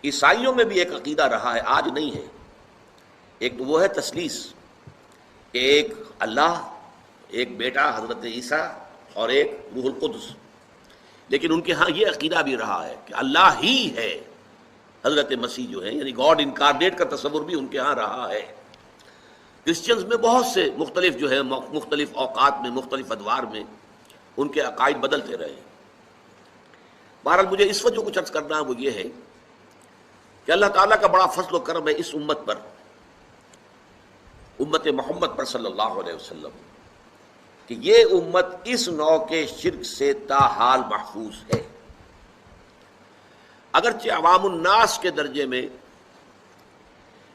عیسائیوں میں بھی ایک عقیدہ رہا ہے، آج نہیں ہے. ایک تو وہ ہے تثلیث، ایک اللہ، ایک بیٹا حضرت عیسیٰ اور ایک روح القدس. لیکن ان کے ہاں یہ عقیدہ بھی رہا ہے کہ اللہ ہی ہے حضرت مسیح جو ہے، یعنی گاڈ انکارنیٹ کا تصور بھی ان کے ہاں رہا ہے. کرسچنز میں بہت سے مختلف جو ہے مختلف اوقات میں مختلف ادوار میں ان کے عقائد بدلتے رہے. بہرحال مجھے اس وقت جو کچھ عرض کرنا ہے وہ یہ ہے کہ اللہ تعالیٰ کا بڑا فضل و کرم ہے اس امت پر، امت محمد پر صلی اللہ علیہ وسلم، کہ یہ امت اس نوع کے شرک سے تاحال محفوظ ہے. اگرچہ عوام الناس کے درجے میں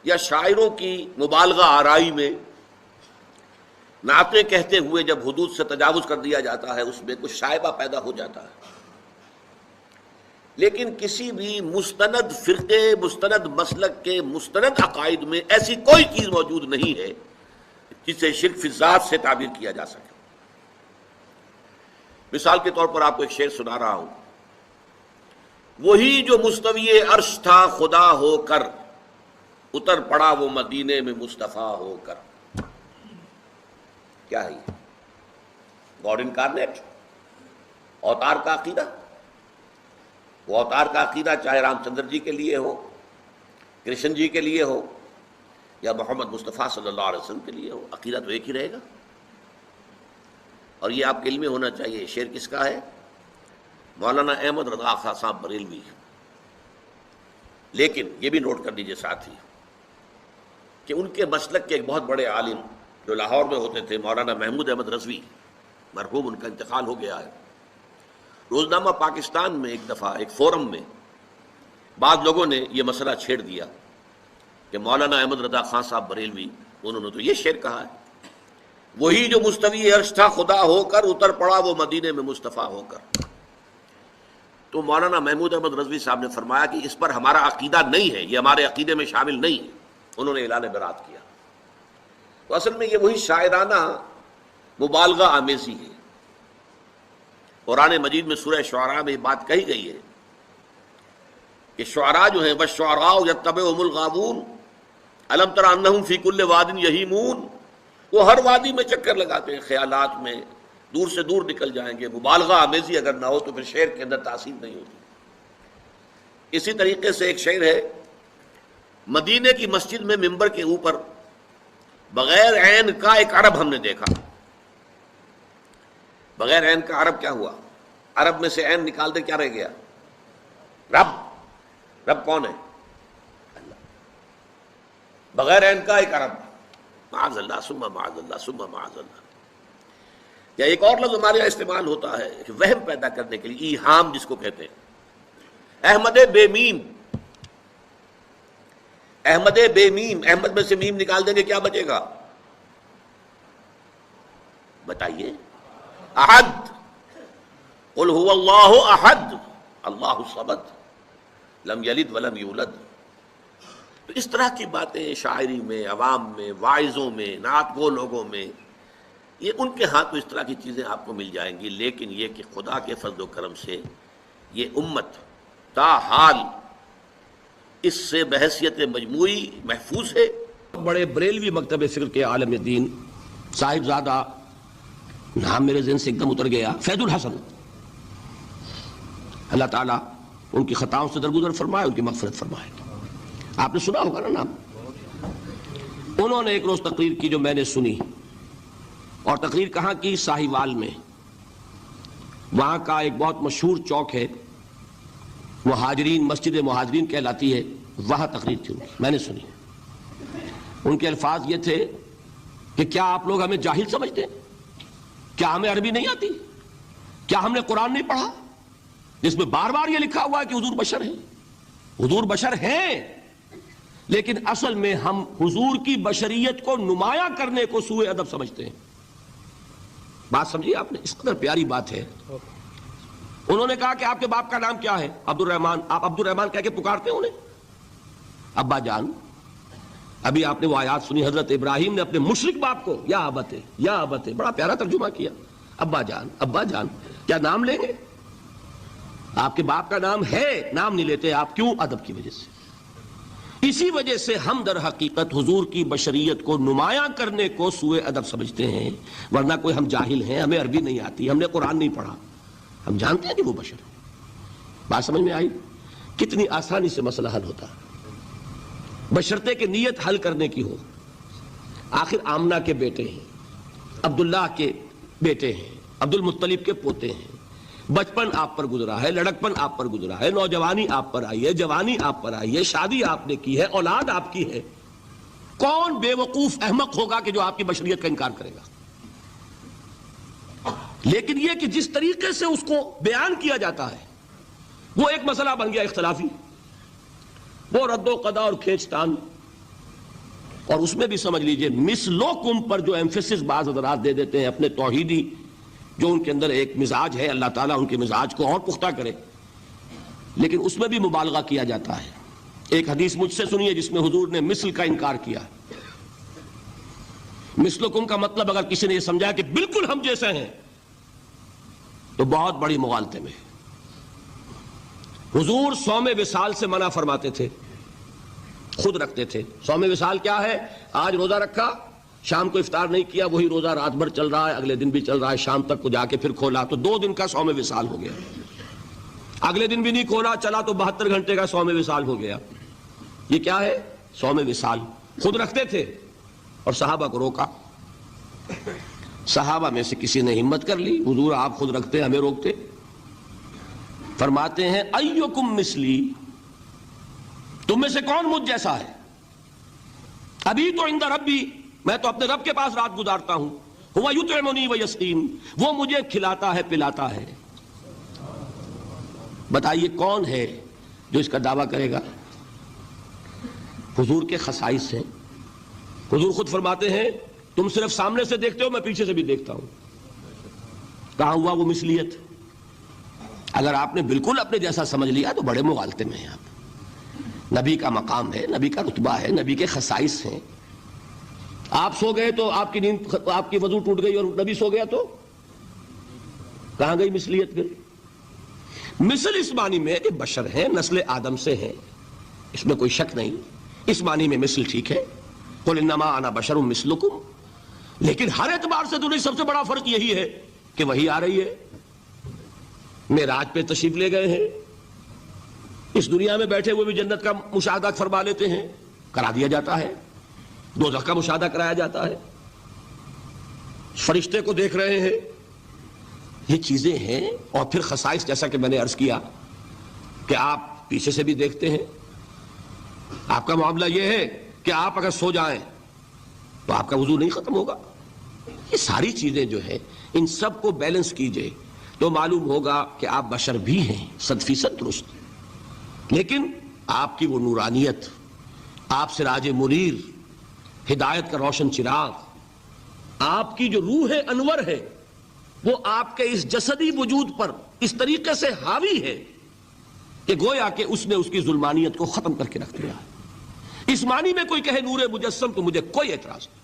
یا شاعروں کی مبالغہ آرائی میں نعتیں کہتے ہوئے جب حدود سے تجاوز کر دیا جاتا ہے اس میں کچھ شائبہ پیدا ہو جاتا ہے، لیکن کسی بھی مستند فرقے، مستند مسلک کے مستند عقائد میں ایسی کوئی چیز موجود نہیں ہے جسے شرک فی الذات سے تعبیر کیا جا سکے. مثال کے طور پر آپ کو ایک شعر سنا رہا ہوں: وہی جو مستوی عرش تھا خدا ہو کر، اتر پڑا وہ مدینے میں مصطفیٰ ہو کر. کیا ہے یہ؟ گاڈ انکارنیٹ، اوتار کا عقیدہ. وہ اوتار کا عقیدہ چاہے رام چندر جی کے لیے ہو، کرشن جی کے لیے ہو، یا محمد مصطفیٰ صلی اللہ علیہ وسلم کے لیے ہو، عقیدہ تو ایک ہی رہے گا. اور یہ آپ کے علم میں ہونا چاہیے. شعر کس کا ہے؟ مولانا احمد رضا خان صاحب بریلوی. لیکن یہ بھی نوٹ کر لیجیے ساتھ ہی کہ ان کے مسلک کے ایک بہت بڑے عالم جو لاہور میں ہوتے تھے، مولانا محمود احمد رضوی، مرحوم، ان کا انتقال ہو گیا ہے. روزنامہ پاکستان میں ایک دفعہ ایک فورم میں بعض لوگوں نے یہ مسئلہ چھیڑ دیا کہ مولانا احمد رضا خان صاحب بریلوی انہوں نے تو یہ شعر کہا ہے: وہی جو مستوی عرش تھا خدا ہو کر، اتر پڑا وہ مدینے میں مصطفیٰ ہو کر. تو مولانا محمود احمد رضوی صاحب نے فرمایا کہ اس پر ہمارا عقیدہ نہیں ہے، یہ ہمارے عقیدے میں شامل نہیں ہے. انہوں نے اعلان برات کیا. تو اصل میں یہ وہی شاعرانہ مبالغہ آمیزی ہے. قرآن مجید میں سورہ شعراء میں یہ بات کہی گئی ہے کہ شعراء جو ہیں وَالشُّعَرَاءُ يَتَّبِعُهُمُ الْغَاوُونَ أَلَمْ تَرَ أَنَّهُمْ فِي كُلِّ وَادٍ يَهِيمُونَ. وہ ہر وادی میں چکر لگاتے ہیں، خیالات میں دور سے دور نکل جائیں گے. مبالغہ آمیزی اگر نہ ہو تو پھر شعر کے اندر تاثیر نہیں ہوتی. اسی طریقے سے ایک شعر ہے: مدینے کی مسجد میں ممبر کے اوپر بغیر عین کا ایک عرب ہم نے دیکھا. بغیر عین کا عرب کیا ہوا؟ عرب میں سے عین نکال دے کیا رہ گیا؟ رب. رب کون ہے؟ اللہ. بغیر عین کا ایک عرب، معاذ اللہ ثم معاذ اللہ ثم معاذ اللہ. یا ایک اور لفظ ہمارے یہاں استعمال ہوتا ہے کہ وہم پیدا کرنے کے لیے، ایہام جس کو کہتے ہیں. احمد بے میم، احمد بے میم، احمد میں سے میم نکال دیں گے کیا بچے گا؟ بتائیے. احد، قل هو اللہ احد اللہ الصمد لم یلد ولم یولد. تو اس طرح کی باتیں شاعری میں، عوام میں، واعظوں میں، نعت گو لوگوں میں، یہ ان کے ہاں تو اس طرح کی چیزیں آپ کو مل جائیں گی. لیکن یہ کہ خدا کے فضل و کرم سے یہ امت تاحال اس سے بحیثیت مجموعی محفوظ ہے. بڑے بریلوی مکتب فکر کے عالم دین صاحبزادہ، نام میرے ذہن سے ایک دم اتر گیا، فیض الحسن، اللہ تعالیٰ ان کی خطاؤں سے درگزر فرمائے، ان کی مغفرت فرمائے. آپ نے سنا ہوگا نا نام. انہوں نے ایک روز تقریر کی جو میں نے سنی، اور تقریر کہاں کی؟ ساہیوال میں. وہاں کا ایک بہت مشہور چوک ہے، مہاجرین، مسجد مہاجرین کہلاتی ہے، وہاں تقریر تھی ان کی، میں نے سنی. ان کے الفاظ یہ تھے کہ کیا آپ لوگ ہمیں جاہل سمجھتے ہیں؟ کیا ہمیں عربی نہیں آتی؟ کیا ہم نے قرآن نہیں پڑھا جس میں بار بار یہ لکھا ہوا ہے کہ حضور بشر ہیں؟ حضور بشر ہیں، لیکن اصل میں ہم حضور کی بشریت کو نمایاں کرنے کو سوء ادب سمجھتے ہیں. بات سمجھیے آپ نے، اس قدر پیاری بات ہے. انہوں نے کہا کہ آپ کے باپ کا نام کیا ہے؟ عبد الرحمن. آپ عبد الرحمن کہہ کے پکارتے ہیں انہیں؟ ابا جان. ابھی آپ نے وہ آیات سنی، حضرت ابراہیم نے اپنے مشرک باپ کو یا ابتے، یا ابتے، بڑا پیارا ترجمہ کیا. ابا جان، ابا جان، کیا نام لیں گے؟ آپ کے باپ کا نام ہے، نام نہیں لیتے آپ، کیوں؟ ادب کی وجہ سے۔ اسی وجہ سے ہم در حقیقت حضور کی بشریت کو نمایاں کرنے کو سوء ادب سمجھتے ہیں، ورنہ کوئی ہم جاہل ہیں، ہمیں عربی نہیں آتی، ہم نے قرآن نہیں پڑھا، ہم جانتے ہیں کہ وہ بشر ہے۔ بات سمجھ میں آئی؟ کتنی آسانی سے مسئلہ حل ہوتا ہے، بشرطے کہ نیت حل کرنے کی ہو۔ آخر آمنہ کے بیٹے ہیں، عبداللہ کے بیٹے ہیں، عبد المطلب کے پوتے ہیں، بچپن آپ پر گزرا ہے، لڑکپن آپ پر گزرا ہے، نوجوانی آپ پر آئی ہے، جوانی آپ پر آئی ہے، شادی آپ نے کی ہے، اولاد آپ کی ہے۔ کون بے وقوف احمق ہوگا کہ جو آپ کی بشریت کا انکار کرے گا؟ لیکن یہ کہ جس طریقے سے اس کو بیان کیا جاتا ہے وہ ایک مسئلہ بن گیا اختلافی، وہ رد و قضا اور کھینچ تان۔ اور اس میں بھی سمجھ لیجئے مثلکم پر جو ایمفیسس بعض حضرات دے دیتے ہیں اپنے توحیدی، جو ان کے اندر ایک مزاج ہے، اللہ تعالیٰ ان کے مزاج کو اور پختہ کرے، لیکن اس میں بھی مبالغہ کیا جاتا ہے۔ ایک حدیث مجھ سے سنیے جس میں حضور نے مثل کا انکار کیا۔ مثلکم کا مطلب اگر کسی نے یہ سمجھا کہ بالکل ہم جیسے ہیں تو بہت بڑی مغالطے میں۔ حضور صوم وصال سے منع فرماتے تھے، خود رکھتے تھے۔ صوم وصال کیا ہے؟ آج روزہ رکھا، شام کو افطار نہیں کیا، وہی روزہ رات بھر چل رہا ہے، اگلے دن بھی چل رہا ہے، شام تک کو جا کے پھر کھولا تو 2 دن کا صوم وصال ہو گیا۔ اگلے دن بھی نہیں کھولا، چلا تو 72 گھنٹے کا صوم وصال ہو گیا۔ یہ کیا ہے؟ صوم وصال۔ خود رکھتے تھے اور صحابہ کو روکا۔ صحابہ میں سے کسی نے ہمت کر لی، حضور آپ خود رکھتے ہمیں روکتے۔ فرماتے ہیں ایکم مثلی، تم میں سے کون مجھ جیسا ہے؟ ابھی تو عند ربی، میں تو اپنے رب کے پاس رات گزارتا ہوں، ہوا یطعمنی و یسقین، وہ مجھے کھلاتا ہے پلاتا ہے۔ بتائیے کون ہے جو اس کا دعویٰ کرے گا؟ حضور کے خصائص ہیں۔ حضور خود فرماتے ہیں تم صرف سامنے سے دیکھتے ہو، میں پیچھے سے بھی دیکھتا ہوں۔ کہاں ہوا وہ مثلیت؟ اگر آپ نے بالکل اپنے جیسا سمجھ لیا تو بڑے مغالطے میں ہیں آپ۔ نبی کا مقام ہے، نبی کا رتبہ ہے، نبی کے خصائص ہیں۔ آپ سو گئے تو آپ کی نیند، آپ کی وضو ٹوٹ گئی اور نبی سو گیا تو کہاں گئی مثلیت پھر؟ مثل اس معنی میں کہ بشر ہیں، نسل آدم سے ہیں، اس میں کوئی شک نہیں، اس معنی میں مثل ٹھیک ہے۔ قل انما انا بشر مثلکم، لیکن ہر اعتبار سے دنیا سب سے بڑا فرق یہی ہے کہ وہی آ رہی ہے۔ معراج پہ تشریف لے گئے ہیں، اس دنیا میں بیٹھے ہوئے بھی جنت کا مشاہدہ فرما لیتے ہیں، کرا دیا جاتا ہے، دوزخ کا مشاہدہ کرایا جاتا ہے، فرشتے کو دیکھ رہے ہیں، یہ چیزیں ہیں۔ اور پھر خصائص جیسا کہ میں نے عرض کیا کہ آپ پیچھے سے بھی دیکھتے ہیں۔ آپ کا معاملہ یہ ہے کہ آپ اگر سو جائیں تو آپ کا وضو نہیں ختم ہوگا۔ یہ ساری چیزیں جو ہیں ان سب کو بیلنس کیجئے تو معلوم ہوگا کہ آپ بشر بھی ہیں 100% درست، لیکن آپ کی وہ نورانیت، آپ سراج منیر، ہدایت کا روشن چراغ، آپ کی جو روح انور ہے وہ آپ کے اس جسدی وجود پر اس طریقے سے حاوی ہے کہ گویا کہ اس نے اس کی ظلمانیت کو ختم کر کے رکھ دیا ہے۔ اس معنی میں کوئی کہے نور مجسم تو مجھے کوئی اعتراض نہیں۔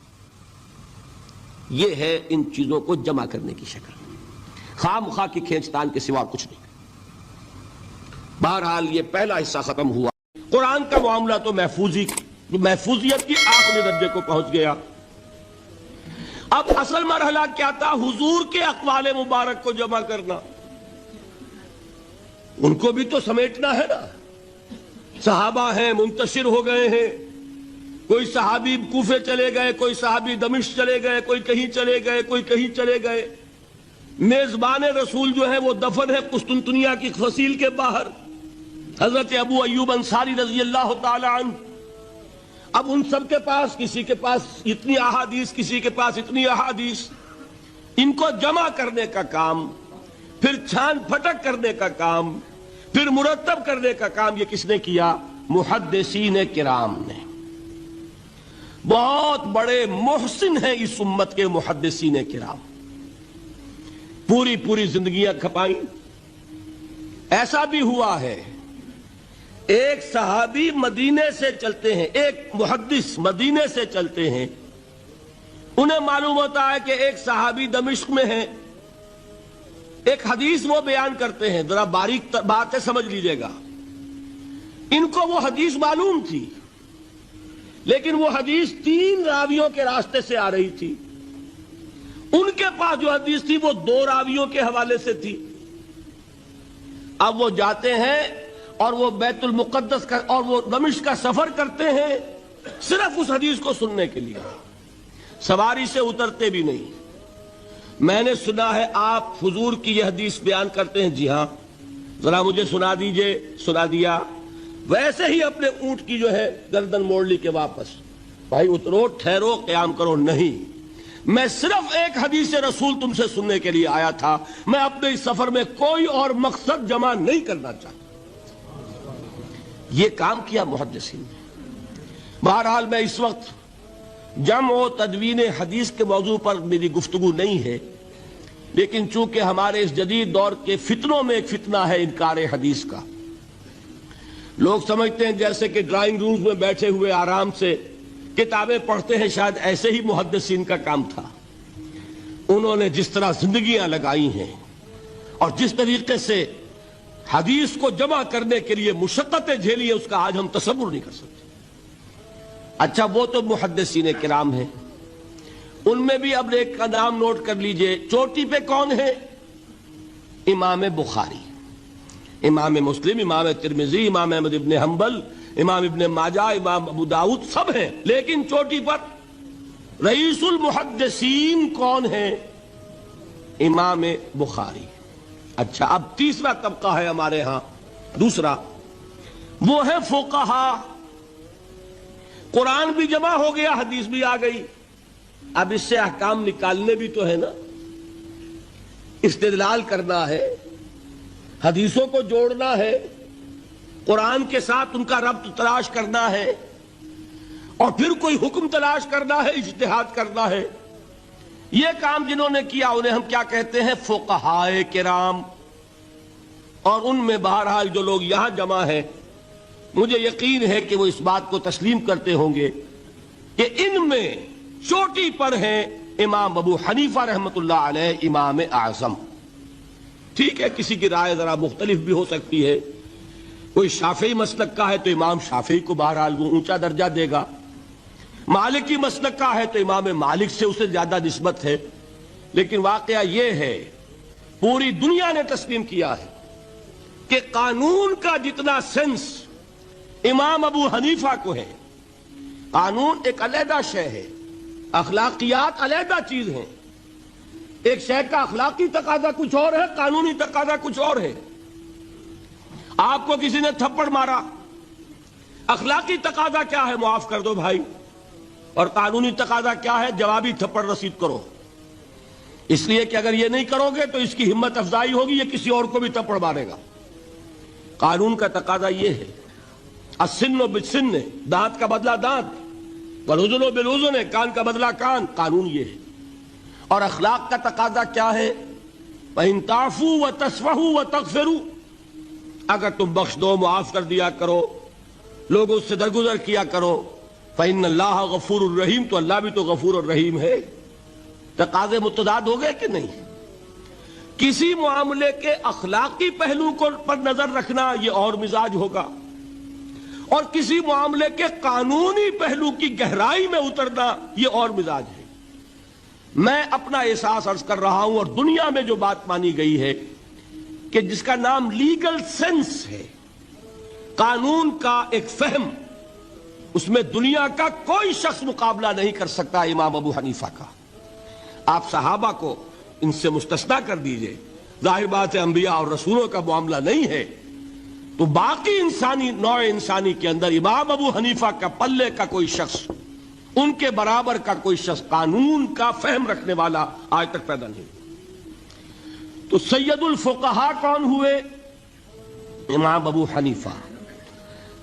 یہ ہے ان چیزوں کو جمع کرنے کی شکل، خواہ مخواہ کی کھینچتان کے سوا کچھ نہیں۔ بہرحال یہ پہلا حصہ ختم ہوا۔ قرآن کا معاملہ تو محفوظیت کی آخری درجے کو پہنچ گیا۔ اب اصل مرحلہ کیا تھا؟ حضور کے اقوال مبارک کو جمع کرنا، ان کو بھی تو سمیٹنا ہے نا۔ صحابہ ہیں، منتشر ہو گئے ہیں، کوئی صحابی کوفے چلے گئے، کوئی صحابی دمشق چلے گئے، کوئی کہیں چلے گئے، کوئی کہیں چلے گئے۔ میزبان رسول جو ہے وہ دفن ہے قسطنطنیہ کی فصیل کے باہر، حضرت ابو ایوب انصاری رضی اللہ تعالی عنہ۔ اب ان سب کے پاس، کسی کے پاس اتنی احادیث، کسی کے پاس اتنی احادیث، ان کو جمع کرنے کا کام، پھر چھان پھٹک کرنے کا کام، پھر مرتب کرنے کا کام یہ کس نے کیا؟ محدثین کرام نے۔ بہت بڑے محسن ہیں اس امت کے محدثین کرام، پوری زندگیاں کھپائیں۔ ایسا بھی ہوا ہے ایک صحابی مدینے سے چلتے ہیں، ایک محدث مدینے سے چلتے ہیں، انہیں معلوم ہوتا ہے کہ ایک صحابی دمشق میں ہے، ایک حدیث وہ بیان کرتے ہیں، ذرا باریک باتیں سمجھ لیجئے گا. ان کو وہ حدیث معلوم تھی، لیکن وہ حدیث 3 راویوں کے راستے سے آ رہی تھی. ان کے پاس جو حدیث تھی وہ 2 راویوں کے حوالے سے تھی. اب وہ جاتے ہیں اور وہ بیت المقدس کا اور وہ دمشق کا سفر کرتے ہیں صرف اس حدیث کو سننے کے لیے، سواری سے اترتے بھی نہیں. میں نے سنا ہے آپ حضور کی یہ حدیث بیان کرتے ہیں. جی ہاں، ذرا مجھے سنا دیجئے. سنا دیا. ویسے ہی اپنے اونٹ کی جو ہے گردن موڑ لی کہ واپس. بھائی اترو، ٹھہرو، قیام کرو. نہیں، میں صرف ایک حدیث رسول تم سے سننے کے لیے آیا تھا. میں اپنے اس سفر میں کوئی اور مقصد جمع نہیں کرنا چاہتا. یہ کام کیا محدثین نے. بہرحال میں اس وقت جمع و تدوین حدیث کے موضوع پر میری گفتگو نہیں ہے، لیکن چونکہ ہمارے اس جدید دور کے فتنوں میں ایک فتنہ ہے انکار حدیث کا. لوگ سمجھتے ہیں جیسے کہ ڈرائنگ رومز میں بیٹھے ہوئے آرام سے کتابیں پڑھتے ہیں، شاید ایسے ہی محدثین کا کام تھا. انہوں نے جس طرح زندگیاں لگائی ہیں اور جس طریقے سے حدیث کو جمع کرنے کے لیے مشقتیں جھیلی ہے، اس کا آج ہم تصور نہیں کر سکتے. اچھا، وہ تو محدثین کرام ہیں. ان میں بھی اب ایک کا نام نوٹ کر لیجئے. چوٹی پہ کون ہے؟ امام بخاری، امام مسلم، امام ترمذی، امام احمد ابن حنبل، امام ابن ماجہ، امام ابو داؤد، سب ہیں. لیکن چوٹی پر رئیس المحدثین کون ہے؟ امام بخاری. اچھا، اب تیسرا طبقہ ہے ہمارے ہاں، دوسرا، وہ ہے فقہا. قرآن بھی جمع ہو گیا، حدیث بھی آ گئی. اب اس سے احکام نکالنے بھی تو ہے نا، استدلال کرنا ہے، حدیثوں کو جوڑنا ہے، قرآن کے ساتھ ان کا ربط تلاش کرنا ہے، اور پھر کوئی حکم تلاش کرنا ہے، اجتہاد کرنا ہے. یہ کام جنہوں نے کیا انہیں ہم کیا کہتے ہیں؟ فقہائے کرام. اور ان میں بہرحال جو لوگ یہاں جمع ہیں، مجھے یقین ہے کہ وہ اس بات کو تسلیم کرتے ہوں گے کہ ان میں چوٹی پر ہیں امام ابو حنیفہ رحمۃ اللہ علیہ، امام اعظم. ٹھیک ہے، کسی کی رائے ذرا مختلف بھی ہو سکتی ہے. کوئی شافعی مسلک کا ہے تو امام شافعی کو بہرحال وہ اونچا درجہ دے گا. مالکی مسلک کا ہے تو امام مالک سے اسے زیادہ نسبت ہے. لیکن واقعہ یہ ہے، پوری دنیا نے تسلیم کیا ہے کہ قانون کا جتنا سینس امام ابو حنیفہ کو ہے. قانون ایک علیحدہ شے ہے، اخلاقیات علیحدہ چیز ہیں. ایک شے کا اخلاقی تقاضا کچھ اور ہے، قانونی تقاضا کچھ اور ہے. آپ کو کسی نے تھپڑ مارا، اخلاقی تقاضا کیا ہے؟ معاف کر دو بھائی. اور قانونی تقاضا کیا ہے؟ جوابی تھپڑ رسید کرو. اس لیے کہ اگر یہ نہیں کرو گے تو اس کی ہمت افزائی ہوگی، یہ کسی اور کو بھی تھپڑ مارے گا. قانون کا تقاضا یہ ہے، السن بالسن، دانت کا بدلہ دانت، والاذن بالاذن، کان کا بدلہ کان. قانون یہ ہے. اور اخلاق کا تقاضا کیا ہے؟ فَإِن تَعْفُوا وَتَصْفَحُوا وَتَغْفِرُوا، اگر تم بخش دو، معاف کر دیا کرو، لوگوں سے درگزر کیا کرو. فَإِنَّ اللَّهَ غَفُورٌ الرحیم، تو اللہ بھی تو غفور الرحیم ہے. تقاضے متضاد ہو گئے کہ نہیں؟ کسی معاملے کے اخلاقی پہلو کو پر نظر رکھنا یہ اور مزاج ہوگا، اور کسی معاملے کے قانونی پہلو کی گہرائی میں اترنا یہ اور مزاج ہے. میں اپنا احساس عرض کر رہا ہوں، اور دنیا میں جو بات مانی گئی ہے کہ جس کا نام لیگل سینس ہے، قانون کا ایک فہم، اس میں دنیا کا کوئی شخص مقابلہ نہیں کر سکتا امام ابو حنیفہ کا. آپ صحابہ کو ان سے مستثنیٰ کر دیجئے، ظاہر بات ہے انبیاء اور رسولوں کا معاملہ نہیں ہے، تو باقی انسانی نوع انسانی کے اندر امام ابو حنیفہ کا پلے کا کوئی شخص، ان کے برابر کا کوئی شخص قانون کا فہم رکھنے والا آج تک پیدا نہیں. تو سید الفقہاء کون ہوئے؟ امام ابو حنیفہ.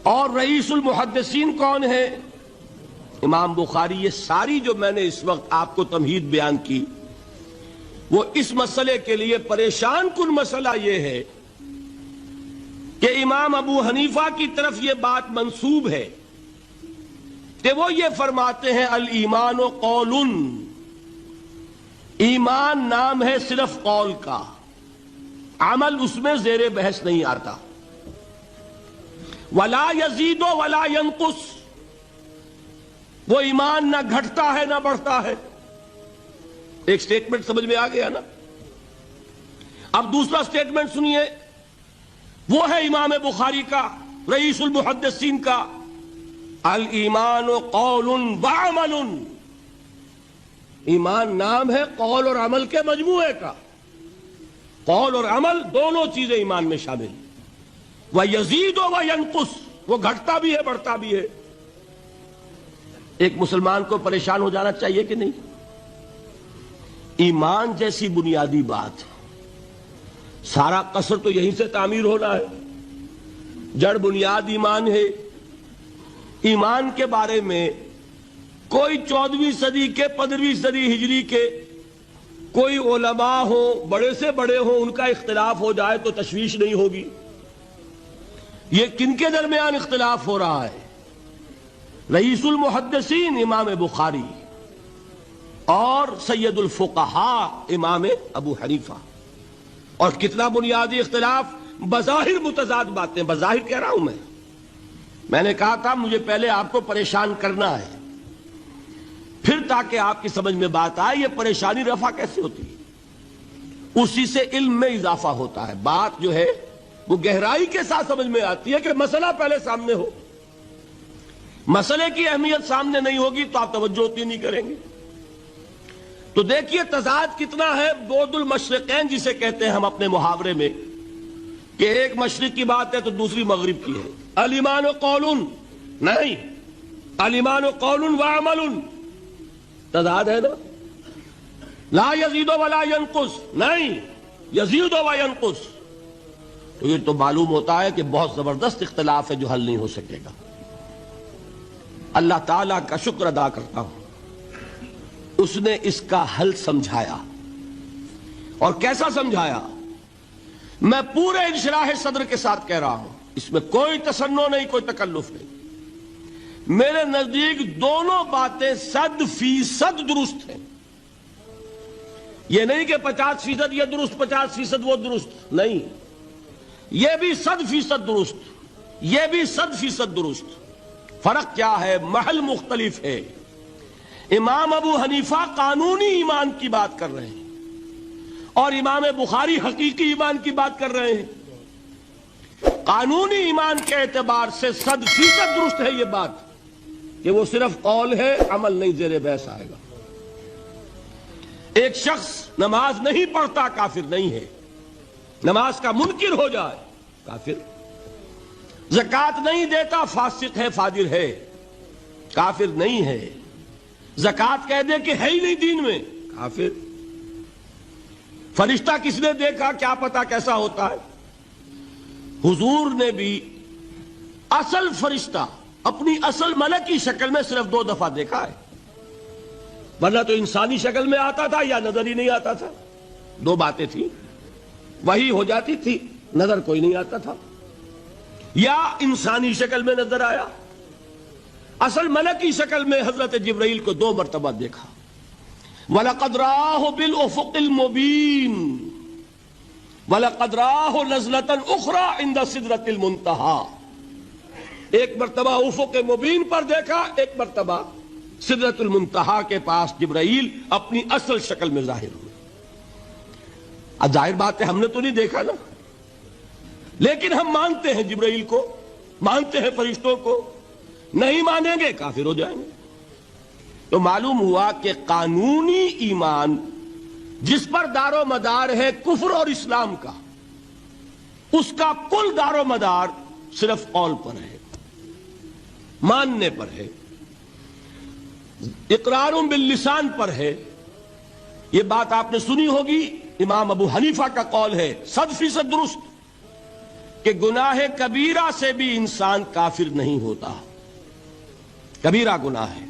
اور رئیس المحدثین کون ہے؟ امام بخاری. یہ ساری جو میں نے اس وقت آپ کو تمہید بیان کی، وہ اس مسئلے کے لیے پریشان کن مسئلہ یہ ہے کہ امام ابو حنیفہ کی طرف یہ بات منسوب ہے کہ وہ یہ فرماتے ہیں الایمان قول، ایمان نام ہے صرف قول کا، عمل اس میں زیر بحث نہیں آتا. ولا یزید ولا ینقص، وہ ایمان نہ گھٹتا ہے نہ بڑھتا ہے. ایک سٹیٹمنٹ سمجھ میں آ گیا نا. اب دوسرا سٹیٹمنٹ سنیے، وہ ہے امام بخاری کا، رئیس المحدثین کا، الایمان قول وعمل. ایمان نام ہے قول اور عمل کے مجموعے کا. قول اور عمل دونوں چیزیں ایمان میں شامل. وَيَزِيدُ وَيَنْقُصُ، وہ گھٹتا بھی ہے بڑھتا بھی ہے. ایک مسلمان کو پریشان ہو جانا چاہیے کہ نہیں؟ ایمان جیسی بنیادی بات، سارا قصر تو یہیں سے تعمیر ہونا ہے. جڑ بنیاد ایمان ہے. ایمان کے بارے میں کوئی 14ویں صدی کے 15ویں صدی ہجری کے کوئی علماء ہو، بڑے سے بڑے ہوں، ان کا اختلاف ہو جائے تو تشویش نہیں ہوگی. یہ کن کے درمیان اختلاف ہو رہا ہے؟ رئیس المحدثین امام بخاری اور سید الفقہاء امام ابو حنیفہ. اور کتنا بنیادی اختلاف، بظاہر متضاد باتیں، بظاہر کہہ رہا ہوں میں نے کہا تھا مجھے پہلے آپ کو پریشان کرنا ہے، پھر تاکہ آپ کی سمجھ میں بات آئے یہ پریشانی رفع کیسے ہوتی ہے. اسی سے علم میں اضافہ ہوتا ہے. بات جو ہے وہ گہرائی کے ساتھ سمجھ میں آتی ہے کہ مسئلہ پہلے سامنے ہو. مسئلے کی اہمیت سامنے نہیں ہوگی تو آپ توجہ ہوتی نہیں کریں گے. تو دیکھیے تضاد کتنا ہے. بعد المشرقین جسے کہتے ہیں ہم اپنے محاورے میں، کہ ایک مشرق کی بات ہے تو دوسری مغرب کی ہے. الایمان قول، نہیں، الایمان قول وعمل. تضاد ہے نا. لا یزید ولا ینقص، نہیں، یزید وینقص. تو یہ تو معلوم ہوتا ہے کہ بہت زبردست اختلاف ہے جو حل نہیں ہو سکے گا. اللہ تعالیٰ کا شکر ادا کرتا ہوں، اس نے اس کا حل سمجھایا. اور کیسا سمجھایا؟ میں پورے انشراح صدر کے ساتھ کہہ رہا ہوں، اس میں کوئی تصنع نہیں، کوئی تکلف نہیں. میرے نزدیک دونوں باتیں 100% درست ہیں. یہ نہیں کہ 50% یہ درست 50% وہ درست، نہیں، یہ بھی 100% درست، یہ بھی 100% درست. فرق کیا ہے؟ محل مختلف ہے. امام ابو حنیفہ قانونی ایمان کی بات کر رہے ہیں اور امام بخاری حقیقی ایمان کی بات کر رہے ہیں. قانونی ایمان کے اعتبار سے 100% درست ہے یہ بات کہ وہ صرف قول ہے، عمل نہیں زیر بحث آئے گا. ایک شخص نماز نہیں پڑھتا کافر نہیں ہے، نماز کا منکر ہو جائے کافر. زکوٰۃ نہیں دیتا فاسق ہے، فاجر ہے، کافر نہیں ہے. زکوٰۃ کہہ دے کہ ہے ہی نہیں دین میں، کافر. فرشتہ کس نے دیکھا کیا پتا کیسا ہوتا ہے؟ حضور نے بھی اصل فرشتہ اپنی اصل ملکی شکل میں صرف 2 دفعہ دیکھا ہے، ورنہ تو انسانی شکل میں آتا تھا یا نظر ہی نہیں آتا تھا. 2 باتیں تھیں، وہی ہو جاتی تھی، نظر کوئی نہیں آتا تھا، یا انسانی شکل میں نظر آیا. اصل ملکی شکل میں حضرت جبرائیل کو 2 مرتبہ دیکھا. وَلَقَدْ رَآهُ بِالْأُفُقِ الْمُبِينِ وَلَقَدْ رَآهُ نَزْلَةً أُخْرَى عِنْدَ سِدْرَةِ الْمُنْتَهَى. ایک مرتبہ افق مبین پر دیکھا، ایک مرتبہ سدرۃ المنتہا کے پاس جبرائیل اپنی اصل شکل میں ظاہر ہوئے. اب ظاہر بات ہے ہم نے تو نہیں دیکھا نا، لیکن ہم مانتے ہیں جبرائیل کو، مانتے ہیں فرشتوں کو. نہیں مانیں گے کافر ہو جائیں گے. تو معلوم ہوا کہ قانونی ایمان جس پر دار و مدار ہے کفر اور اسلام کا، اس کا کل دار و مدار صرف قول پر ہے، ماننے پر ہے، اقرار باللسان پر ہے. یہ بات آپ نے سنی ہوگی، امام ابو حنیفہ کا قول ہے 100% درست کہ گناہ کبیرہ سے بھی انسان کافر نہیں ہوتا. کبیرہ گناہ ہے،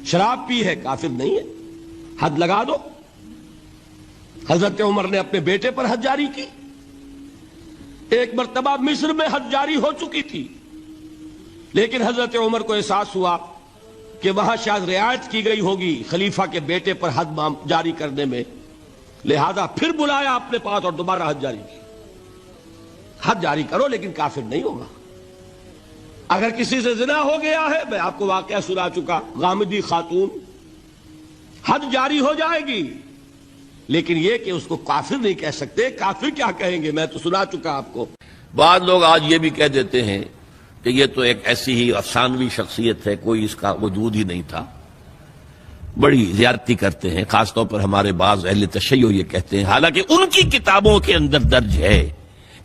شراب پی ہے، کافر نہیں ہے. حد لگا دو. حضرت عمر نے اپنے بیٹے پر حد جاری کی. ایک مرتبہ مصر میں حد جاری ہو چکی تھی، لیکن حضرت عمر کو احساس ہوا کہ وہاں شاید رعایت کی گئی ہوگی خلیفہ کے بیٹے پر حد جاری کرنے میں، لہذا پھر بلایا اپنے پاس اور دوبارہ حد جاری کی. حد جاری کرو لیکن کافر نہیں ہوگا. اگر کسی سے زنا ہو گیا ہے، میں آپ کو واقعہ سنا چکا، غامدی خاتون، حد جاری ہو جائے گی، لیکن یہ کہ اس کو کافر نہیں کہہ سکتے. کافر کیا کہیں گے، میں تو سنا چکا آپ کو. بعض لوگ آج یہ بھی کہہ دیتے ہیں کہ یہ تو ایک ایسی ہی افسانوی شخصیت ہے، کوئی اس کا وجود ہی نہیں تھا. بڑی زیادتی کرتے ہیں، خاص طور پر ہمارے بعض اہل تشیع یہ کہتے ہیں، حالانکہ ان کی کتابوں کے اندر درج ہے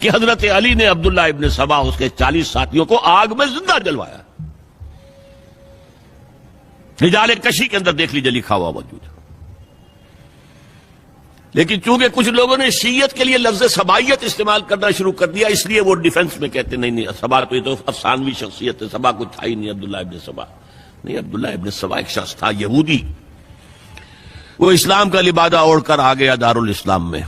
کہ حضرت علی نے عبداللہ ابن سبا اس کے 40 ساتھیوں کو آگ میں زندہ جلوایا. رجال کشی کے اندر دیکھ لیجیے لکھا ہوا موجود ہے. لیکن چونکہ کچھ لوگوں نے شیعت کے لیے لفظ سبائیت استعمال کرنا شروع کر دیا، اس لیے وہ ڈیفنس میں کہتے نہیں سبا تو یہ تو افسانوی شخصیت ہے، سبا کچھ تھا ہی نہیں عبداللہ ابن سبا. نہیں، عبداللہ ابن سبا ایک شخص تھا یہودی، وہ اسلام کا لبادہ اوڑھ کر آ گیا دارالاسلام میں.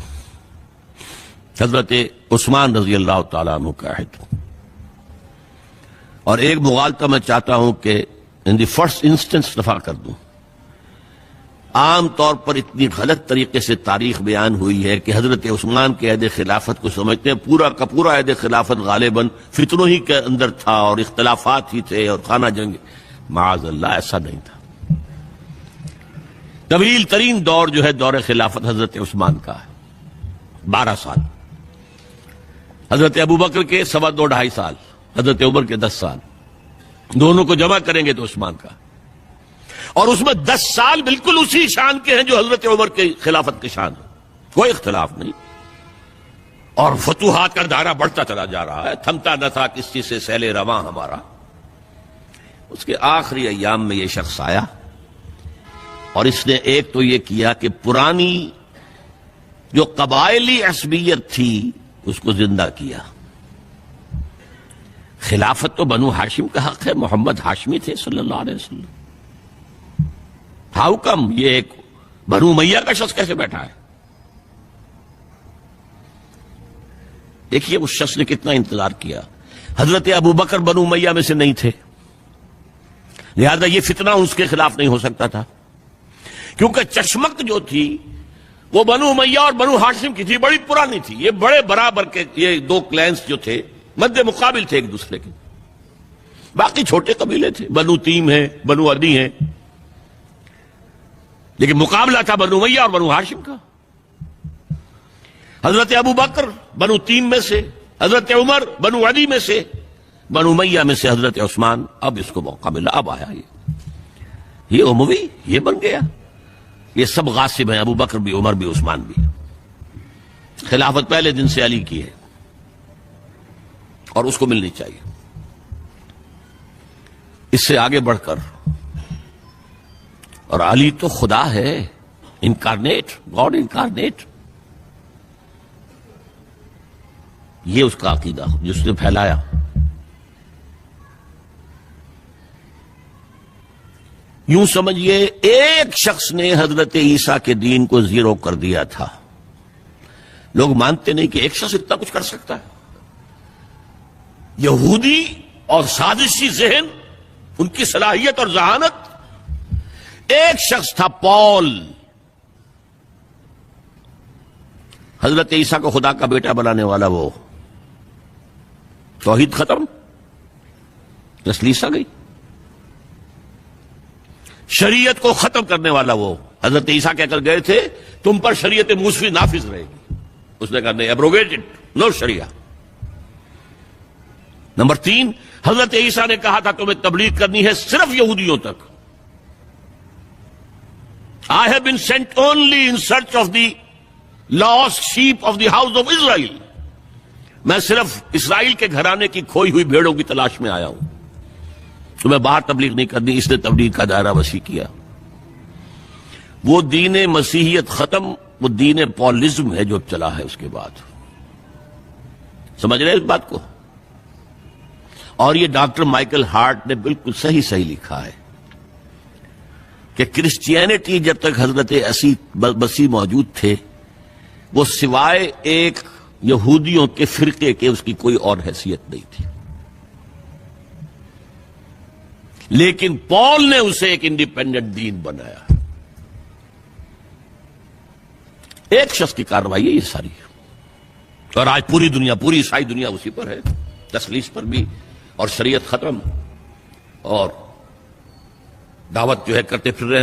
حضرت عثمان رضی اللہ تعالیٰ عنہ کا عہد. اور ایک مغالطہ میں چاہتا ہوں کہ ان دی فرسٹ انسٹنس دفاع کر دوں. عام طور پر اتنی غلط طریقے سے تاریخ بیان ہوئی ہے کہ حضرت عثمان کے عہد خلافت کو سمجھتے ہیں پورا کا پورا عہد خلافت غالباً فتنوں ہی کے اندر تھا اور اختلافات ہی تھے اور خانہ جنگ. معاذ اللہ، ایسا نہیں تھا. طویل ترین دور جو ہے دور خلافت حضرت عثمان کا ہے، 12 سال. حضرت ابوبکر کے 2.5 سال، حضرت عمر کے 10 سال، دونوں کو جمع کریں گے تو عثمان کا. اور اس میں 10 سال بالکل اسی شان کے ہیں جو حضرت عمر کے خلافت کے شان ہے، کوئی اختلاف نہیں. اور فتوحات کا دائرہ بڑھتا چلا جا رہا ہے، تھمتا نہ تھا کس چیز سے سیل رواں ہمارا. اس کے آخری ایام میں یہ شخص آیا اور اس نے ایک تو یہ کیا کہ پرانی جو قبائلی عصبیت تھی اس کو زندہ کیا. خلافت تو بنو ہاشم کا حق ہے، محمد ہاشمی تھے صلی اللہ علیہ وسلم. ہاؤ کم یہ ایک بنو امیہ کا شخص کیسے بیٹھا ہے؟ دیکھیے اس شخص نے کتنا انتظار کیا. حضرت ابوبکر بنو امیہ میں سے نہیں تھے، لہذا یہ فتنہ اس کے خلاف نہیں ہو سکتا تھا، کیونکہ چشمک جو تھی وہ بنو امیہ اور بنو ہاشم کی تھی، بڑی پرانی تھی. یہ بڑے برابر کے یہ 2 کلینز جو تھے مد مقابل تھے ایک دوسرے کے. باقی چھوٹے قبیلے تھے، بنو تیم ہیں، بنو عدی ہیں، لیکن مقابلہ تھا بنو امیہ اور بنو ہاشم کا. حضرت ابوبکر بنو تیم میں سے، حضرت عمر بنو عدی میں سے، بنو امیہ میں سے حضرت عثمان. اب اس کو موقع ملا، اب آیا یہ اموی، یہ بن گیا. یہ سب غاصب ہیں، ابو بکر بھی، عمر بھی، عثمان بھی. خلافت پہلے دن سے علی کی ہے اور اس کو ملنی چاہیے. اس سے آگے بڑھ کر، اور علی تو خدا ہے، انکارنیٹ، گاڈ انکارنیٹ. یہ اس کا عقیدہ جس نے پھیلایا. یوں سمجھئے ایک شخص نے حضرت عیسیٰ کے دین کو زیرو کر دیا تھا. لوگ مانتے نہیں کہ ایک شخص اتنا کچھ کر سکتا ہے. یہودی اور سازشی ذہن، ان کی صلاحیت اور ذہانت. ایک شخص تھا پال، حضرت عیسیٰ کو خدا کا بیٹا بنانے والا. وہ توحید ختم، تسلیس آ گئی. شریعت کو ختم کرنے والا وہ حضرت عیسیٰ کہہ کر گئے تھے تم پر شریعت موسوی نافذ رہے گی. اس نے کہا نہیں، ایبروگیٹڈ، نو شریعہ. نمبر 3، حضرت عیسیٰ نے کہا تھا تمہیں تبلیغ کرنی ہے صرف یہودیوں تک. I have been sent only in search of the lost sheep of the house of Israel. میں صرف اسرائیل کے گھرانے کی کھوئی ہوئی بھیڑوں کی تلاش میں آیا ہوں، تمہیں باہر تبلیغ نہیں کرنی. اس نے تبلیغ کا دائرہ وسیع کیا. وہ دین مسیحیت ختم، وہ دین پالزم ہے جو چلا ہے اس کے بعد. سمجھ رہے اس بات کو؟ اور یہ ڈاکٹر مائیکل ہارٹ نے بالکل صحیح لکھا ہے کہ کرسچینٹی جب تک حضرت مسیح موجود تھے وہ سوائے ایک یہودیوں کے فرقے کے اس کی کوئی اور حیثیت نہیں تھی. لیکن پال نے اسے ایک انڈیپینڈنٹ دین بنایا. ایک شخص کی کارروائی ہے یہ ساری. اور آج پوری دنیا، پوری عیسائی دنیا اسی پر ہے، تسلیس پر بھی، اور شریعت ختم، اور دعوت جو ہے کرتے پھر رہے ہیں